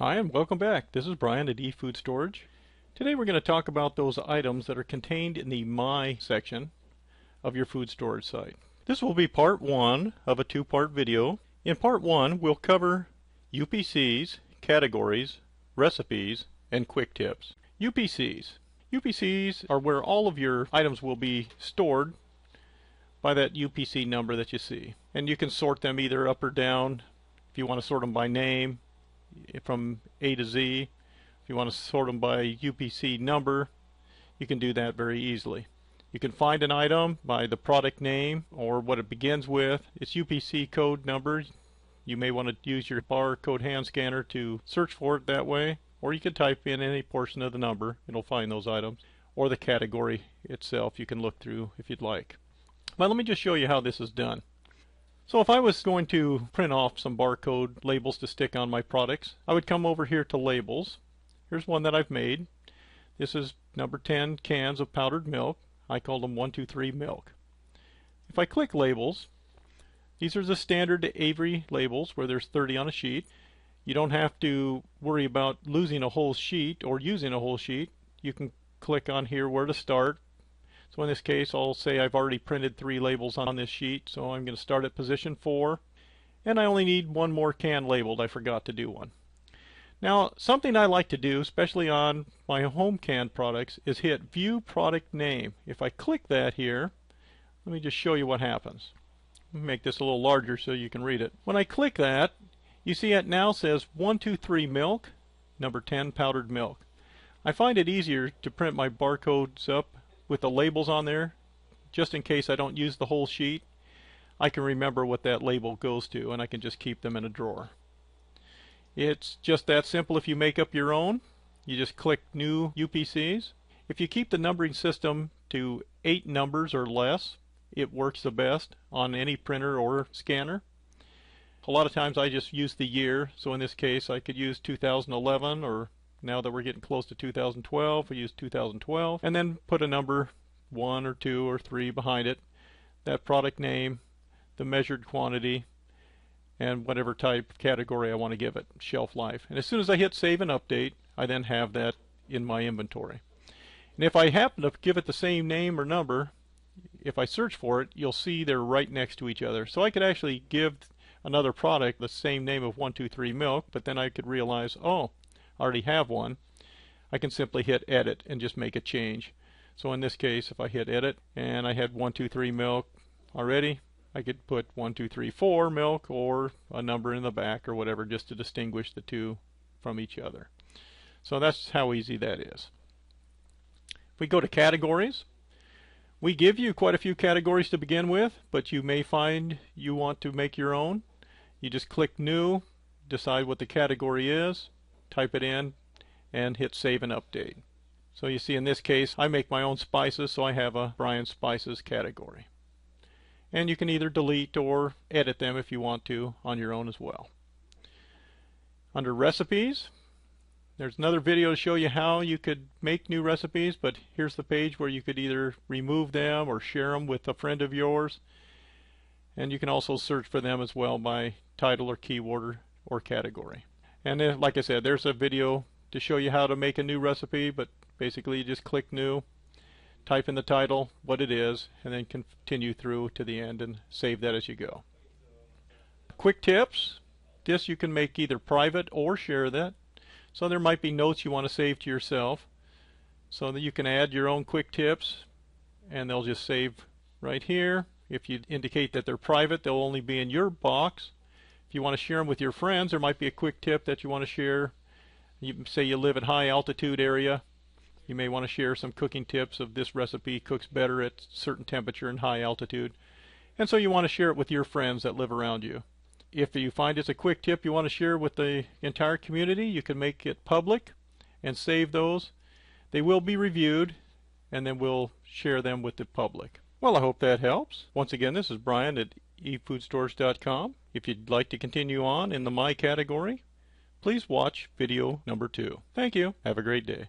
Hi and welcome back. This is Brian at E-FoodStorage. Today we're going to talk about those items that are contained in the My section of your food storage site. This will be part one of a two-part video. In part one we'll cover UPCs, categories, recipes, and quick tips. UPCs. UPCs are where all of your items will be stored by that UPC number that you see. And you can sort them either up or down if you want to sort them by name, from A to Z. If you want to sort them by UPC number, you can do that very easily. You can find an item by the product name or what it begins with, its UPC code number. You may want to use your barcode hand scanner to search for it that way, or you can type in any portion of the number. It'll find those items, or the category itself you can look through if you'd like. Well, let me just show you how this is done. So if I was going to print off some barcode labels to stick on my products, I would come over here to labels. Here's one that I've made. This is number 10 cans of powdered milk. I call them 1, 2, 3 milk. If I click labels, these are the standard Avery labels where there's 30 on a sheet. You don't have to worry about losing a whole sheet or using a whole sheet. You can click on here where to start. So in this case, I'll say I've already printed 3 labels on this sheet, so I'm going to start at position 4, and I only need one more can labeled. I forgot to do one. Now, something I like to do, especially on my home canned products, is hit View Product Name. If I click that here, let me just show you what happens. Let me make this a little larger so you can read it. When I click that, you see it now says 1, 2, 3 milk, number 10 powdered milk. I find it easier to print my barcodes up with the labels on there, just in case I don't use the whole sheet. I can remember what that label goes to, and I can just keep them in a drawer. It's just that simple. If you make up your own, you just click New UPCs. If you keep the numbering system to 8 numbers or less, it works the best on any printer or scanner. A lot of times I just use the year, so in this case I could use 2011, or now that we're getting close to 2012, we use 2012, and then put a number 1 or 2 or 3 behind it, that product name, the measured quantity, and whatever type category I want to give it, shelf life. And as soon as I hit save and update, I then have that in my inventory. And if I happen to give it the same name or number, if I search for it, you'll see they're right next to each other. So I could actually give another product the same name of 1, 2, 3 milk, but then I could realize, oh, I already have one. I can simply hit edit and just make a change. So in this case, if I hit edit and I had 1, 2, 3 milk already, I could put 1, 2, 3, 4 milk, or a number in the back or whatever, just to distinguish the two from each other. So that's how easy that is. If we go to categories, we give you quite a few categories to begin with, but you may find you want to make your own. You just click New, decide what the category is, type it in, and hit save and update. So you see in this case I make my own spices, so I have a Brian Spices category. And you can either delete or edit them if you want to on your own as well. Under recipes, there's another video to show you how you could make new recipes, but here's the page where you could either remove them or share them with a friend of yours. And you can also search for them as well by title or keyword or category. And then, like I said, there's a video to show you how to make a new recipe, but basically you just click New, type in the title, what it is, and then continue through to the end and save that as you go. Quick tips. This you can make either private or share that. So there might be notes you want to save to yourself, so that you can add your own quick tips, and they'll just save right here. If you indicate that they're private, they'll only be in your box. If you want to share them with your friends, there might be a quick tip that you want to share. You say you live at high altitude area, you may want to share some cooking tips of this recipe cooks better at certain temperature and high altitude. And so you want to share it with your friends that live around you. If you find it's a quick tip you want to share with the entire community, you can make it public and save those. They will be reviewed, and then we'll share them with the public. Well, I hope that helps. Once again, this is Brian at E-FoodStorage.com. If you'd like to continue on in the My category, please watch video number 2. Thank you. Have a great day.